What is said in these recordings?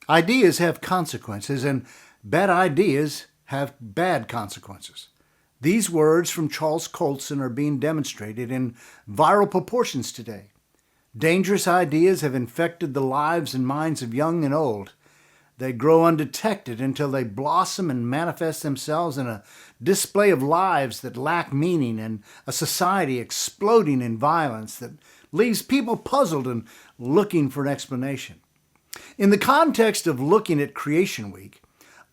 Ideas have consequences, and bad ideas have bad consequences. These words from Charles Colson are being demonstrated in viral proportions today. Dangerous ideas have infected the lives and minds of young and old. They grow undetected until they blossom and manifest themselves in a display of lives that lack meaning and a society exploding in violence that leaves people puzzled and looking for an explanation. In the context of looking at Creation Week,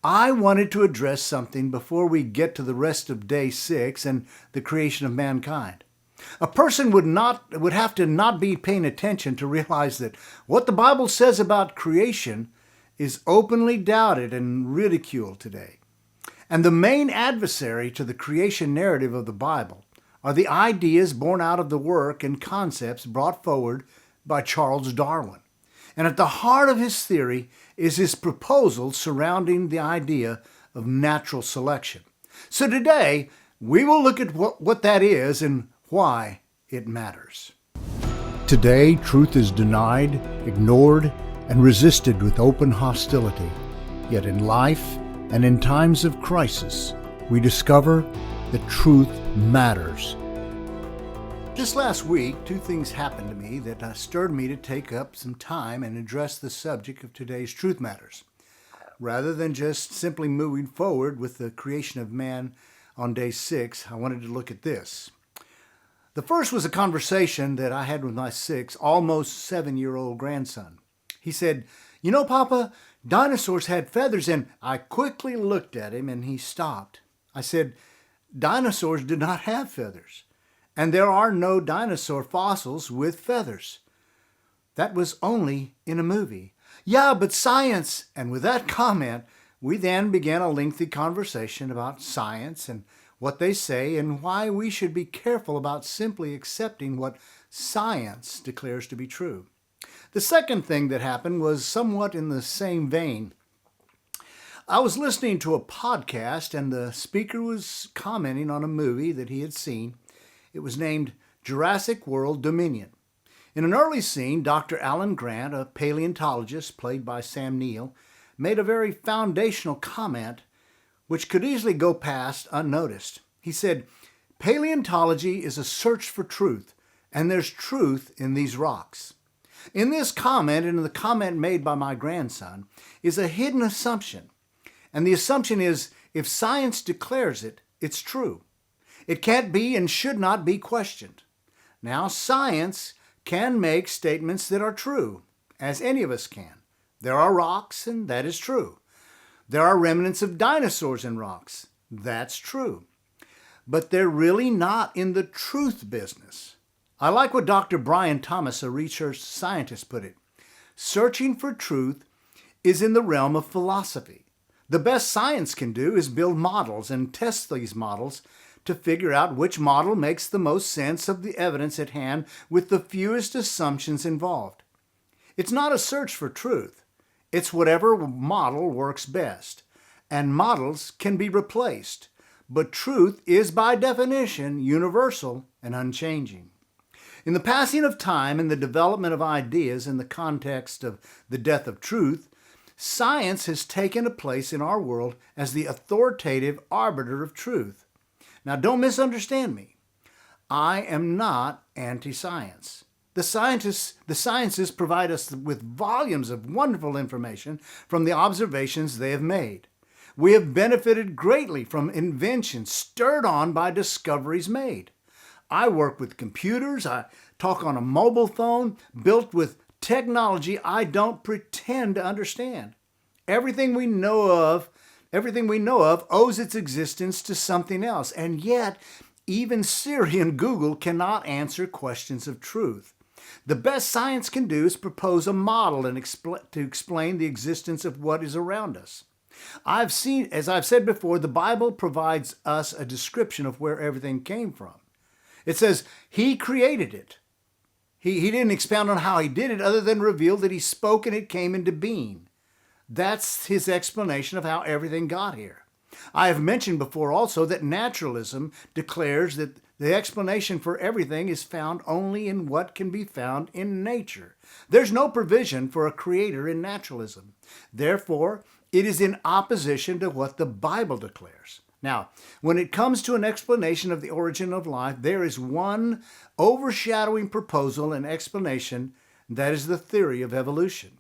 I wanted to address something before we get to the rest of day 6 and the creation of mankind. A person would have to not be paying attention to realize that what the Bible says about creation is openly doubted and ridiculed today. And the main adversary to the creation narrative of the Bible are the ideas born out of the work and concepts brought forward by Charles Darwin. And at the heart of his theory is his proposal surrounding the idea of natural selection. So today, we will look at what that is and why it matters. Today, truth is denied, ignored, and resisted with open hostility. Yet in life and in times of crisis, we discover that truth matters. Just last week, two things happened to me that stirred me to take up some time and address the subject of today's Truth Matters. Rather than just simply moving forward with the creation of man on day 6, I wanted to look at this. The first was a conversation that I had with my almost 7-year-old grandson. He said, "You know, Papa, dinosaurs had feathers," and I quickly looked at him and he stopped. I said, "Dinosaurs did not have feathers, and there are no dinosaur fossils with feathers. That was only in a movie." "Yeah, but science," and with that comment, we then began a lengthy conversation about science and what they say and why we should be careful about simply accepting what science declares to be true. The second thing that happened was somewhat in the same vein. I was listening to a podcast and the speaker was commenting on a movie that he had seen. It was named Jurassic World Dominion. In an early scene, Dr. Alan Grant, a paleontologist played by Sam Neill, made a very foundational comment which could easily go past unnoticed. He said, "Paleontology is a search for truth, and there's truth in these rocks." In this comment, and in the comment made by my grandson, is a hidden assumption. And the assumption is, if science declares it, it's true. It can't be and should not be questioned. Now, science can make statements that are true, as any of us can. There are rocks, and that is true. There are remnants of dinosaurs in rocks. That's true. But they're really not in the truth business. I like what Dr. Brian Thomas, a research scientist, put it. Searching for truth is in the realm of philosophy. The best science can do is build models and test these models to figure out which model makes the most sense of the evidence at hand with the fewest assumptions involved. It's not a search for truth. It's whatever model works best. And models can be replaced. But truth is by definition universal and unchanging. In the passing of time and the development of ideas in the context of the death of truth, science has taken a place in our world as the authoritative arbiter of truth. Now, don't misunderstand me. I am not anti-science. The sciences provide us with volumes of wonderful information from the observations they have made. We have benefited greatly from inventions stirred on by discoveries made. I work with computers. I talk on a mobile phone built with technology I don't pretend to understand. Everything we know of owes its existence to something else. And yet, even Siri and Google cannot answer questions of truth. The best science can do is propose a model and to explain the existence of what is around us. As I've said before, the Bible provides us a description of where everything came from. It says He created it. He didn't expound on how He did it other than reveal that He spoke and it came into being. That's His explanation of how everything got here. I have mentioned before also that naturalism declares that The explanation for everything is found only in what can be found in nature. There's no provision for a creator in naturalism. Therefore, it is in opposition to what the Bible declares. Now, when it comes to an explanation of the origin of life, there is one overshadowing proposal and explanation, that is the theory of evolution.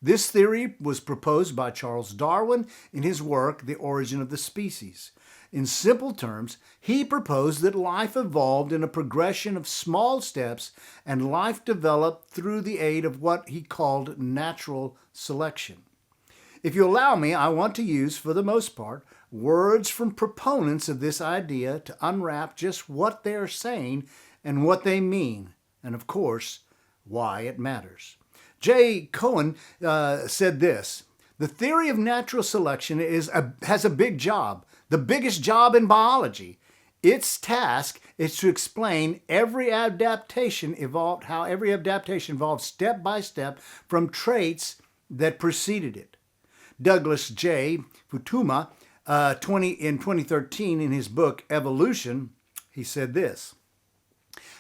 This theory was proposed by Charles Darwin in his work, The Origin of the Species. In simple terms, he proposed that life evolved in a progression of small steps and life developed through the aid of what he called natural selection. If you allow me, I want to use, for the most part, words from proponents of this idea to unwrap just what they're saying and what they mean, and of course, why it matters. J. Cohen said this: "The theory of natural selection has a big job, the biggest job in biology. Its task is to explain how every adaptation evolved step by step from traits that preceded it." Douglas J. Futuyma, in 2013, in his book Evolution, he said this: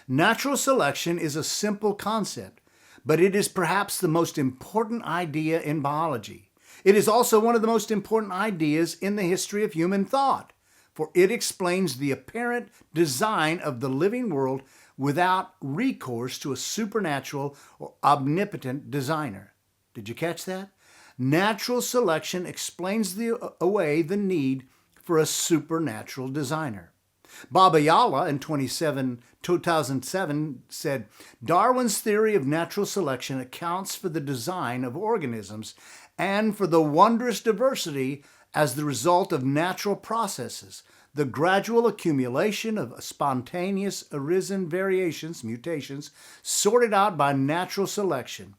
"Natural selection is a simple concept, but it is perhaps the most important idea in biology. It is also one of the most important ideas in the history of human thought, for it explains the apparent design of the living world without recourse to a supernatural or omnipotent designer." Did you catch that? Natural selection explains away the need for a supernatural designer. Baba Yala in 2007 said, "Darwin's theory of natural selection accounts for the design of organisms and for the wondrous diversity as the result of natural processes, the gradual accumulation of spontaneous arisen variations, mutations, sorted out by natural selection.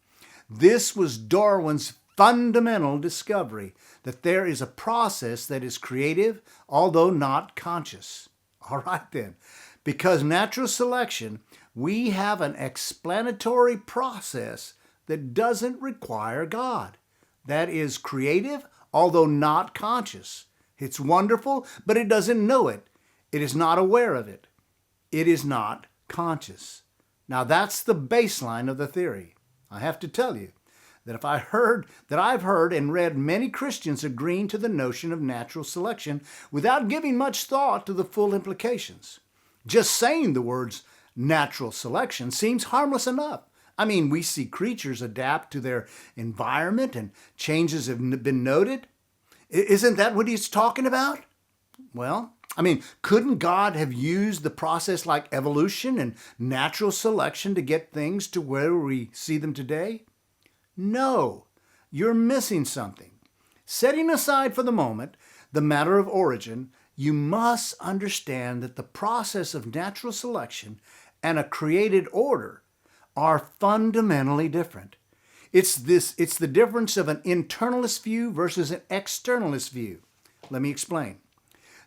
This was Darwin's fundamental discovery, that there is a process that is creative, although not conscious." All right then, because natural selection, we have an explanatory process that doesn't require God. That is creative, although not conscious. It's wonderful, but it doesn't know it. It is not aware of it. It is not conscious. Now that's the baseline of the theory. I have to tell you that I've heard and read many Christians agreeing to the notion of natural selection without giving much thought to the full implications. Just saying the words natural selection seems harmless enough. I mean, we see creatures adapt to their environment and changes have been noted. Isn't that what he's talking about? Well, I mean, couldn't God have used the process like evolution and natural selection to get things to where we see them today? No, you're missing something. Setting aside for the moment the matter of origin, you must understand that the process of natural selection and a created order are fundamentally different. It's the difference of an internalist view versus an externalist view. Let me explain.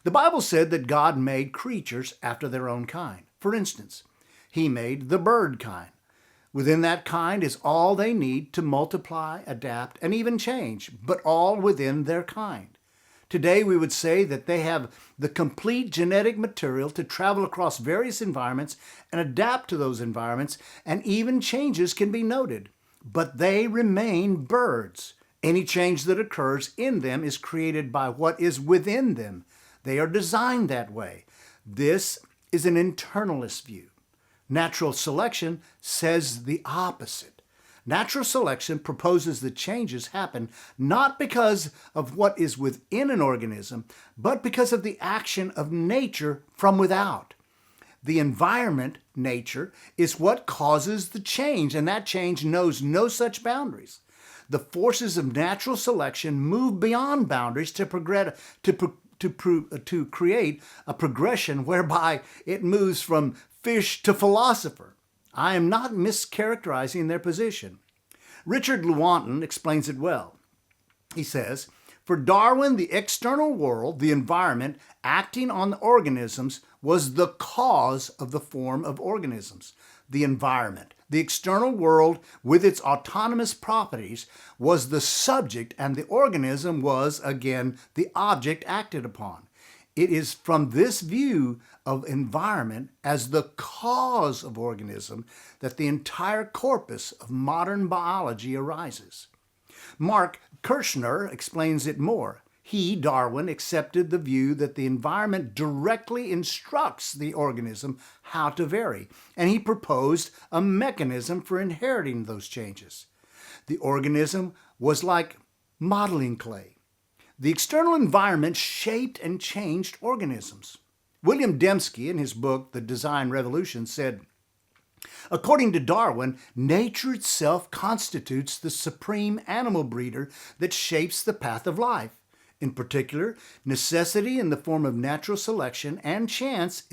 The Bible said that God made creatures after their own kind. For instance, He made the bird kind. Within that kind is all they need to multiply, adapt, and even change, but all within their kind. Today, we would say that they have the complete genetic material to travel across various environments and adapt to those environments, and even changes can be noted. But they remain birds. Any change that occurs in them is created by what is within them. They are designed that way. This is an internalist view. Natural selection says the opposite. Natural selection proposes that changes happen not because of what is within an organism, but because of the action of nature from without. The environment, nature, is what causes the change, and that change knows no such boundaries. The forces of natural selection move beyond boundaries to create a progression whereby it moves from fish to philosopher. I am not mischaracterizing their position. Richard Lewontin explains it well. He says, "For Darwin, the external world, the environment, acting on the organisms, was the cause of the form of organisms. The environment, the external world with its autonomous properties, was the subject, and the organism was, again, the object acted upon. It is from this view of environment as the cause of organism that the entire corpus of modern biology arises. Mark Kirschner explains it more. He, Darwin, accepted the view that the environment directly instructs the organism how to vary, and he proposed a mechanism for inheriting those changes. The organism was like modeling clay. The external environment shaped and changed organisms. William Dembski, in his book, The Design Revolution, said, according to Darwin, nature itself constitutes the supreme animal breeder that shapes the path of life. In particular, necessity in the form of natural selection and chance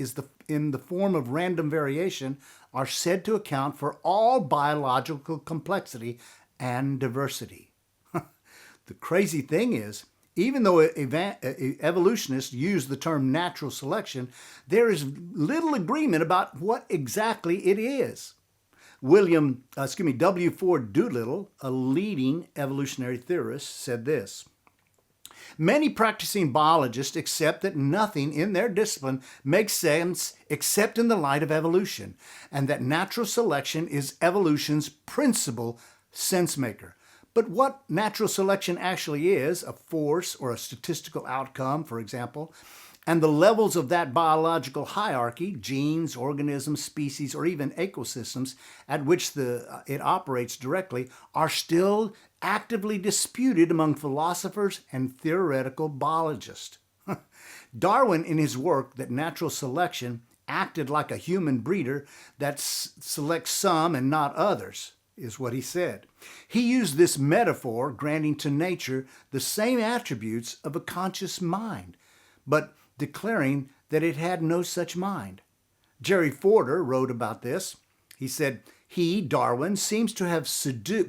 in the form of random variation are said to account for all biological complexity and diversity. The crazy thing is, even though evolutionists use the term natural selection, there is little agreement about what exactly it is. W. Ford Doolittle, a leading evolutionary theorist, said this: many practicing biologists accept that nothing in their discipline makes sense except in the light of evolution, and that natural selection is evolution's principal sense maker. But what natural selection actually is, a force or a statistical outcome, for example, and the levels of that biological hierarchy, genes, organisms, species, or even ecosystems at which it operates directly, are still actively disputed among philosophers and theoretical biologists. Darwin, in his work that natural selection acted like a human breeder that selects some and not others, is what he said. He used this metaphor, granting to nature the same attributes of a conscious mind, but declaring that it had no such mind. Jerry Forder wrote about this. He said, he, Darwin, seems to have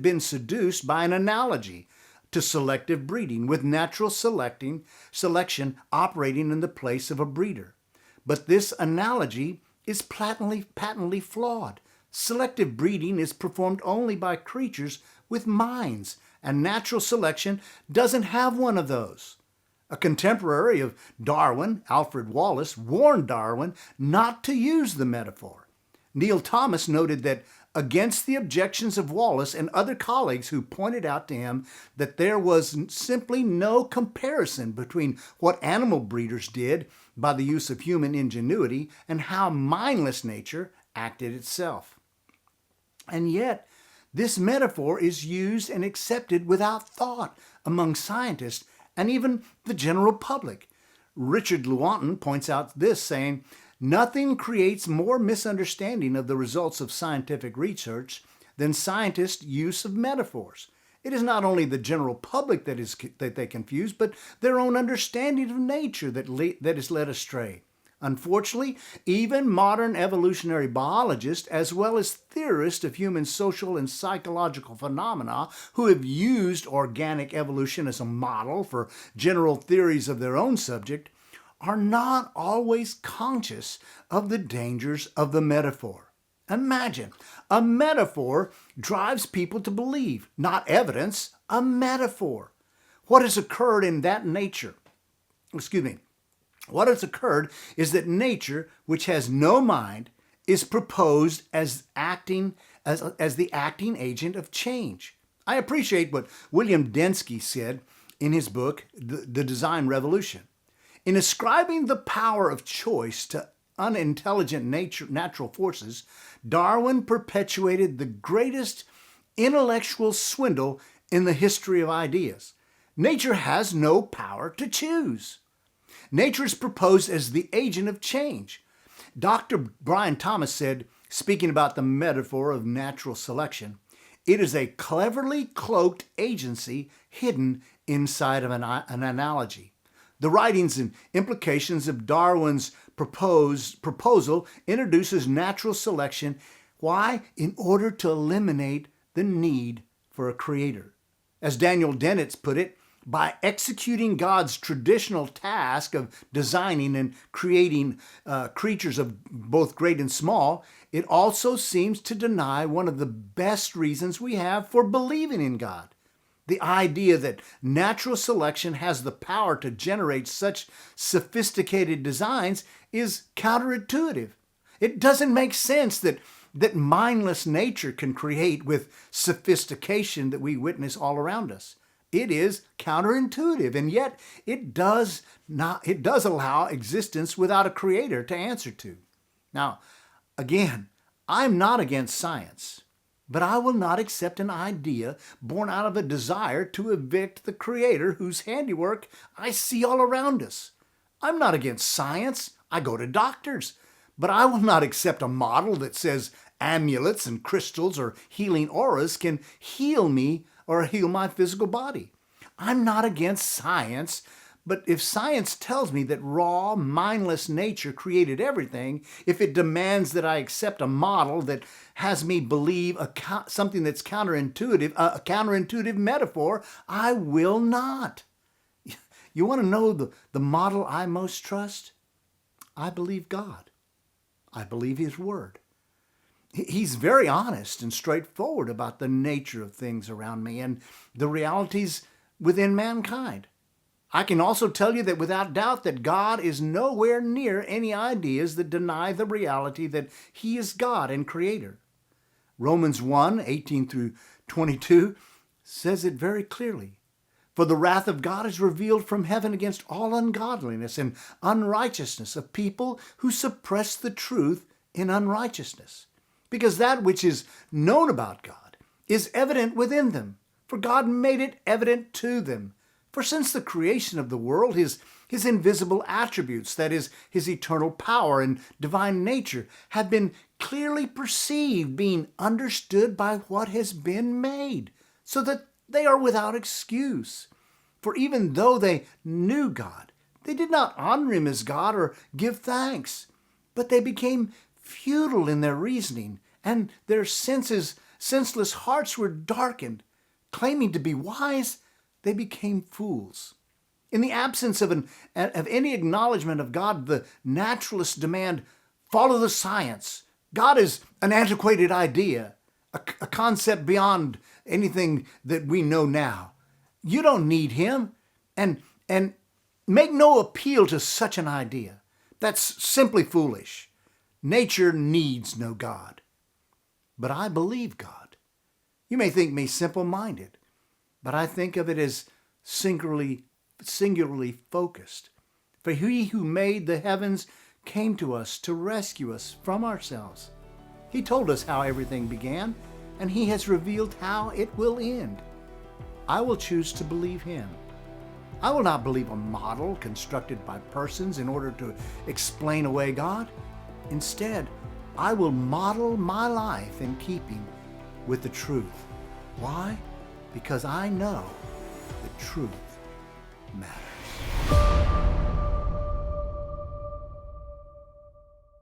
been seduced by an analogy to selective breeding, with natural selection operating in the place of a breeder. But this analogy is patently flawed. Selective breeding is performed only by creatures with minds, and natural selection doesn't have one of those. A contemporary of Darwin, Alfred Wallace, warned Darwin not to use the metaphor. Neil Thomas noted that against the objections of Wallace and other colleagues who pointed out to him that there was simply no comparison between what animal breeders did by the use of human ingenuity and how mindless nature acted itself. And yet, this metaphor is used and accepted without thought among scientists and even the general public. Richard Lewontin points out this, saying, nothing creates more misunderstanding of the results of scientific research than scientists' use of metaphors. It is not only the general public that they confuse, but their own understanding of nature that is led astray. Unfortunately, even modern evolutionary biologists, as well as theorists of human social and psychological phenomena who have used organic evolution as a model for general theories of their own subject, are not always conscious of the dangers of the metaphor. Imagine, a metaphor drives people to believe, not evidence, a metaphor. What has occurred in that nature? What has occurred is that nature, which has no mind, is proposed as the acting agent of change. I appreciate what William Dembski said in his book, The Design Revolution. In ascribing the power of choice to unintelligent natural forces, Darwin perpetuated the greatest intellectual swindle in the history of ideas. Nature has no power to choose. Nature is proposed as the agent of change. Dr. Brian Thomas said, speaking about the metaphor of natural selection, it is a cleverly cloaked agency hidden inside of an analogy. The writings and implications of Darwin's proposal introduces natural selection. Why? In order to eliminate the need for a creator. As Daniel Dennett put it, by executing God's traditional task of designing and creating creatures of both great and small, it also seems to deny one of the best reasons we have for believing in God. The idea that natural selection has the power to generate such sophisticated designs is counterintuitive. It doesn't make sense that mindless nature can create with sophistication that we witness all around us. It is counterintuitive, and yet it does allow existence without a creator to answer to. Now, again, I'm not against science, but I will not accept an idea born out of a desire to evict the creator whose handiwork I see all around us. I'm not against science. I go to doctors, but I will not accept a model that says amulets and crystals or healing auras can heal me or heal my physical body. I'm not against science, but if science tells me that raw, mindless nature created everything, if it demands that I accept a model that has me believe something that's counterintuitive, a counterintuitive metaphor, I will not. You want to know the model I most trust? I believe God. I believe His Word. He's very honest and straightforward about the nature of things around me and the realities within mankind. I can also tell you that without doubt that God is nowhere near any ideas that deny the reality that He is God and Creator. Romans 1:18 through 22 says it very clearly. For the wrath of God is revealed from heaven against all ungodliness and unrighteousness of people who suppress the truth in unrighteousness. Because that which is known about God is evident within them, for God made it evident to them. For since the creation of the world, His invisible attributes, that is, His eternal power and divine nature, have been clearly perceived, being understood by what has been made, so that they are without excuse. For even though they knew God, they did not honor Him as God or give thanks, but they became futile in their reasoning, and their senseless hearts were darkened. Claiming to be wise, they became fools. In the absence of any acknowledgement of God, the naturalists demand, follow the science. God is an antiquated idea, a concept beyond anything that we know now. You don't need Him, and make no appeal to such an idea. That's simply foolish. Nature needs no God. But I believe God. You may think me simple-minded, but I think of it as singularly focused. For He who made the heavens came to us to rescue us from ourselves. He told us how everything began, and He has revealed how it will end. I will choose to believe Him. I will not believe a model constructed by persons in order to explain away God. Instead, I will model my life in keeping with the truth. Why? Because I know the truth matters.